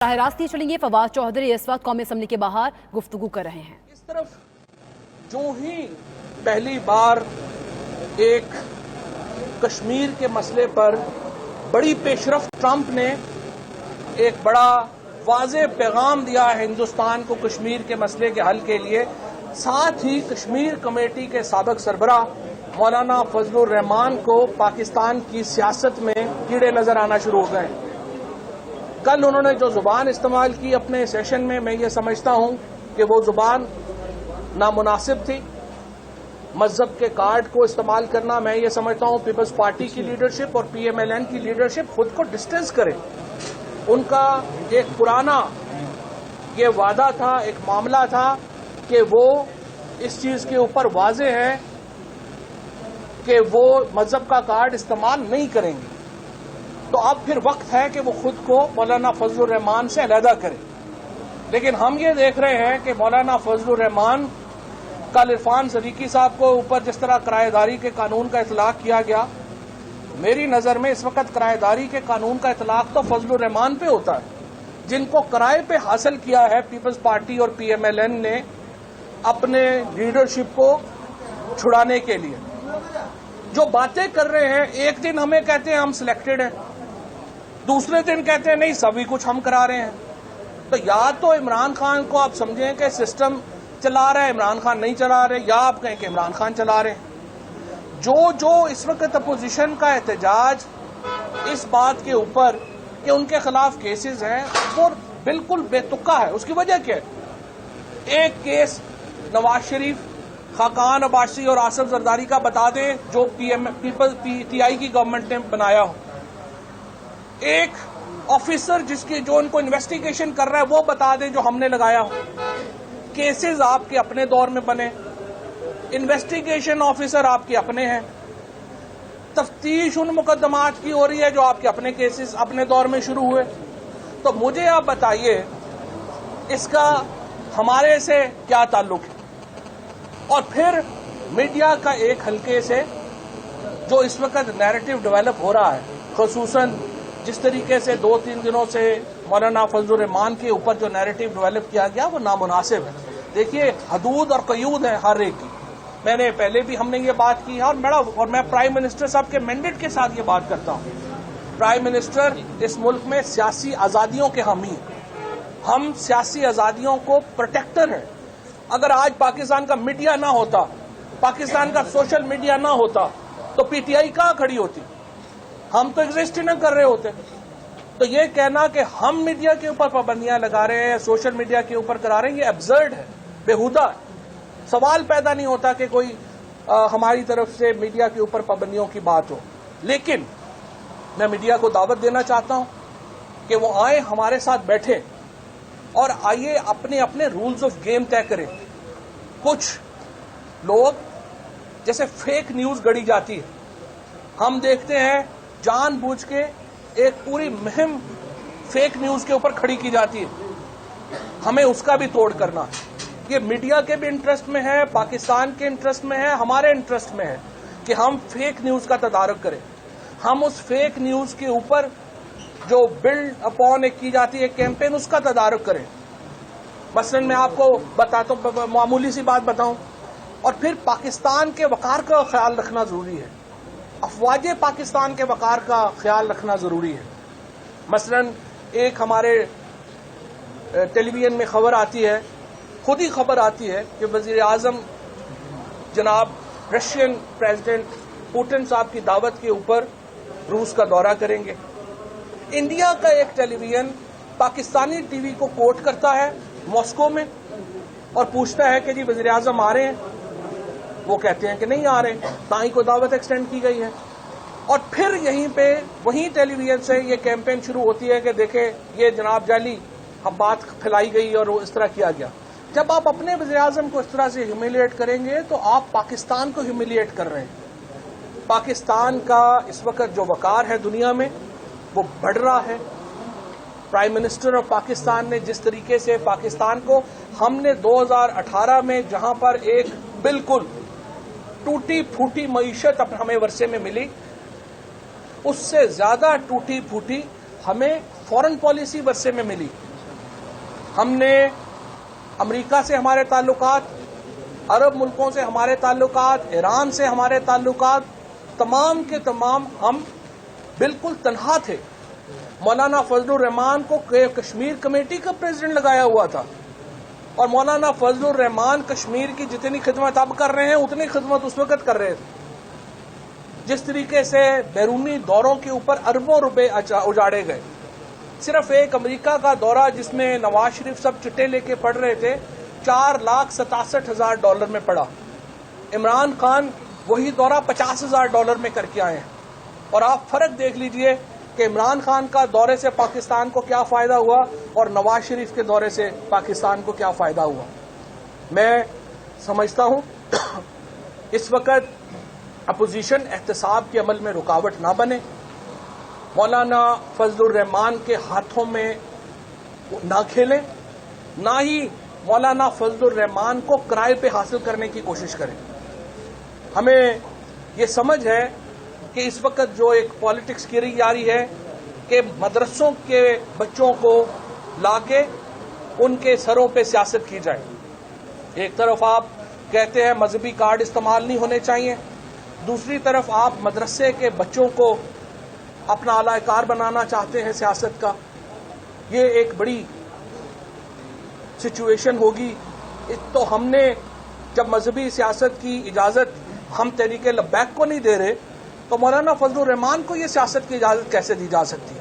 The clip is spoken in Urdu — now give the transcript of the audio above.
راہ راست چلیں گے فواد چوہدری اس وقت قومی اسمبلی کے باہر گفتگو کر رہے ہیں۔ اس طرف جو ہی پہلی بار ایک کشمیر کے مسئلے پر بڑی پیشرفت ٹرمپ نے ایک بڑا واضح پیغام دیا ہے ہندوستان کو کشمیر کے مسئلے کے حل کے لیے، ساتھ ہی کشمیر کمیٹی کے سابق سربراہ مولانا فضل الرحمان کو پاکستان کی سیاست میں کیڑے نظر آنا شروع ہو گئے۔ کل انہوں نے جو زبان استعمال کی اپنے سیشن میں یہ سمجھتا ہوں کہ وہ زبان نامناسب تھی۔ مذہب کے کارڈ کو استعمال کرنا، میں یہ سمجھتا ہوں پیپلز پارٹی کی لیڈرشپ اور پی ایم ایل این کی لیڈرشپ خود کو ڈسٹینس کرے۔ ان کا ایک پرانا یہ وعدہ تھا، ایک معاملہ تھا کہ وہ اس چیز کے اوپر واضح ہے کہ وہ مذہب کا کارڈ استعمال نہیں کریں گے، تو اب پھر وقت ہے کہ وہ خود کو مولانا فضل الرحمان سے علیحدہ کرے۔ لیکن ہم یہ دیکھ رہے ہیں کہ مولانا فضل الرحمان کل عرفان صدیقی صاحب کو اوپر جس طرح کرایہ داری کے قانون کا اطلاق کیا گیا، میری نظر میں اس وقت کرایہ داری کے قانون کا اطلاق تو فضل الرحمان پہ ہوتا ہے، جن کو کرائے پہ حاصل کیا ہے پیپلز پارٹی اور پی ایم ایل این نے اپنے لیڈرشپ کو چھڑانے کے لیے۔ جو باتیں کر رہے ہیں، ایک دن ہمیں کہتے ہیں ہم سلیکٹڈ ہیں، دوسرے دن کہتے ہیں نہیں سبھی کچھ ہم کرا رہے ہیں۔ تو یا تو عمران خان کو آپ سمجھیں کہ سسٹم چلا رہا ہے، عمران خان نہیں چلا رہے، یا آپ کہیں کہ عمران خان چلا رہے ہیں۔ جو اس وقت اپوزیشن کا احتجاج اس بات کے اوپر کہ ان کے خلاف کیسز ہیں وہ بالکل بے تکا ہے۔ اس کی وجہ کیا ہے؟ ایک کیس نواز شریف، خاقان عباسی اور آصف زرداری کا بتا دیں جو پی ٹی آئی کی گورنمنٹ نے بنایا ہو۔ ایک آفیسر جو ان کو انویسٹیگیشن کر رہا ہے وہ بتا دیں جو ہم نے لگایا ہو۔ کیسز آپ کے اپنے دور میں بنے، انویسٹیگیشن آفیسر آپ کے اپنے ہیں، تفتیش ان مقدمات کی ہو رہی ہے جو آپ کے اپنے کیسز اپنے دور میں شروع ہوئے۔ تو مجھے آپ بتائیے اس کا ہمارے سے کیا تعلق ہے؟ اور پھر میڈیا کا ایک حلقے سے جو اس وقت نیریٹو ڈیولپ ہو رہا ہے، خصوصاً جس طریقے سے 2-3 دنوں سے مولانا فضل الرحمان کے اوپر جو نیریٹو ڈیولپ کیا گیا وہ نامناسب ہے۔ دیکھیے حدود اور قیود ہے ہر ایک کی، میں نے پہلے بھی ہم نے یہ بات کی ہے اور میں پرائم منسٹر صاحب کے مینڈیٹ کے ساتھ یہ بات کرتا ہوں۔ پرائم منسٹر اس ملک میں سیاسی آزادیوں کے حامی ہیں، ہم سیاسی آزادیوں کو پروٹیکٹر ہیں۔ اگر آج پاکستان کا میڈیا نہ ہوتا، پاکستان کا سوشل میڈیا نہ ہوتا تو پی ٹی آئی کہاں کھڑی ہوتی؟ ہم تو ایگزسٹ ہی نہ کر رہے ہوتے۔ تو یہ کہنا کہ ہم میڈیا کے اوپر پابندیاں لگا رہے ہیں، سوشل میڈیا کے اوپر کرا رہے ہیں، یہ ابسرڈ ہے، بیہودہ ہے۔ سوال پیدا نہیں ہوتا کہ کوئی ہماری طرف سے میڈیا کے اوپر پابندیوں کی بات ہو۔ لیکن میں میڈیا کو دعوت دینا چاہتا ہوں کہ وہ آئیں، ہمارے ساتھ بیٹھیں اور آئیے اپنے اپنے رولز آف گیم طے کریں۔ کچھ لوگ جیسے فیک نیوز گڑی جاتی ہے، ہم دیکھتے ہیں جان بوجھ کے ایک پوری مہم فیک نیوز کے اوپر کھڑی کی جاتی ہے، ہمیں اس کا بھی توڑ کرنا ہے۔ یہ میڈیا کے بھی انٹرسٹ میں ہے، پاکستان کے انٹرسٹ میں ہے، ہمارے انٹرسٹ میں ہے کہ ہم فیک نیوز کا تدارک کریں۔ ہم اس فیک نیوز کے اوپر جو بلڈ اپون ایک کی جاتی ہے کیمپین، اس کا تدارک کریں۔ مثلا میں آپ کو بتاتا ہوں، معمولی سی بات بتاؤں، اور پھر پاکستان کے وقار کا خیال رکھنا ضروری ہے، افواج پاکستان کے وقار کا خیال رکھنا ضروری ہے۔ مثلا ایک ہمارے ٹیلی ویژن میں خبر آتی ہے، خود ہی خبر آتی ہے کہ وزیر اعظم جناب رشین پریزیڈنٹ پوٹن صاحب کی دعوت کے اوپر روس کا دورہ کریں گے۔ انڈیا کا ایک ٹیلی ویژن پاکستانی ٹی وی کو کوٹ کرتا ہے ماسکو میں اور پوچھتا ہے کہ جی وزیر اعظم آ رہے ہیں، وہ کہتے ہیں کہ نہیں آ رہے، تائی کو دعوت ایکسٹینڈ کی گئی ہے۔ اور پھر یہیں پہ وہیں ٹیلی ویژن سے یہ کیمپین شروع ہوتی ہے کہ دیکھیں یہ جناب جعلی بات پھیلائی گئی اور وہ اس طرح کیا گیا۔ جب آپ اپنے وزیر اعظم کو اس طرح سے ہیومیلیٹ کریں گے تو آپ پاکستان کو ہیومیلیٹ کر رہے ہیں۔ پاکستان کا اس وقت جو وقار ہے دنیا میں وہ بڑھ رہا ہے۔ پرائم منسٹر آف پاکستان نے جس طریقے سے پاکستان کو ہم نے 2018 میں جہاں پر ایک بالکل ٹوٹی پھوٹی معیشت ہمیں ورثے میں ملی، اس سے زیادہ ٹوٹی پھوٹی ہمیں فورن پالیسی ورثے میں ملی۔ ہم نے امریکہ سے ہمارے تعلقات، عرب ملکوں سے ہمارے تعلقات، ایران سے ہمارے تعلقات، تمام کے تمام ہم بالکل تنہا تھے. مولانا فضل الرحمان کو کشمیر کمیٹی کا پریزیڈنٹ لگایا ہوا تھا، اور مولانا فضل الرحمان کشمیر کی جتنی خدمت اب کر رہے ہیں اتنی خدمت اس وقت کر رہے تھے. جس طریقے سے بیرونی دوروں کے اوپر اربوں روپے اجاڑے گئے. صرف ایک امریکہ کا دورہ جس میں نواز شریف سب چٹے لے کے پڑھ رہے تھے $4,67,000 میں پڑا. عمران خان وہی دورہ $50,000 میں کر کے آئے ہیں. اور آپ فرق دیکھ لیجئے کہ عمران خان کا دورے سے پاکستان کو کیا فائدہ ہوا اور نواز شریف کے دورے سے پاکستان کو کیا فائدہ ہوا. میں سمجھتا ہوں اس وقت اپوزیشن احتساب کے عمل میں رکاوٹ نہ بنے. مولانا فضل الرحمان کے ہاتھوں میں نہ کھیلیں، نہ ہی مولانا فضل الرحمان کو کرائے پہ حاصل کرنے کی کوشش کریں. ہمیں یہ سمجھ ہے کہ اس وقت جو ایک پالیٹکس کی جا رہی ہے کہ مدرسوں کے بچوں کو لا کے ان کے سروں پہ سیاست کی جائے. ایک طرف آپ کہتے ہیں مذہبی کارڈ استعمال نہیں ہونے چاہیے، دوسری طرف آپ مدرسے کے بچوں کو اپنا اعلی کار بنانا چاہتے ہیں سیاست کا. یہ ایک بڑی سچویشن ہوگی. تو ہم نے جب مذہبی سیاست کی اجازت ہم تحریک لبیک کو نہیں دے رہے تو مولانا فضل الرحمان کو یہ سیاست کی اجازت کیسے دی جا سکتی ہے؟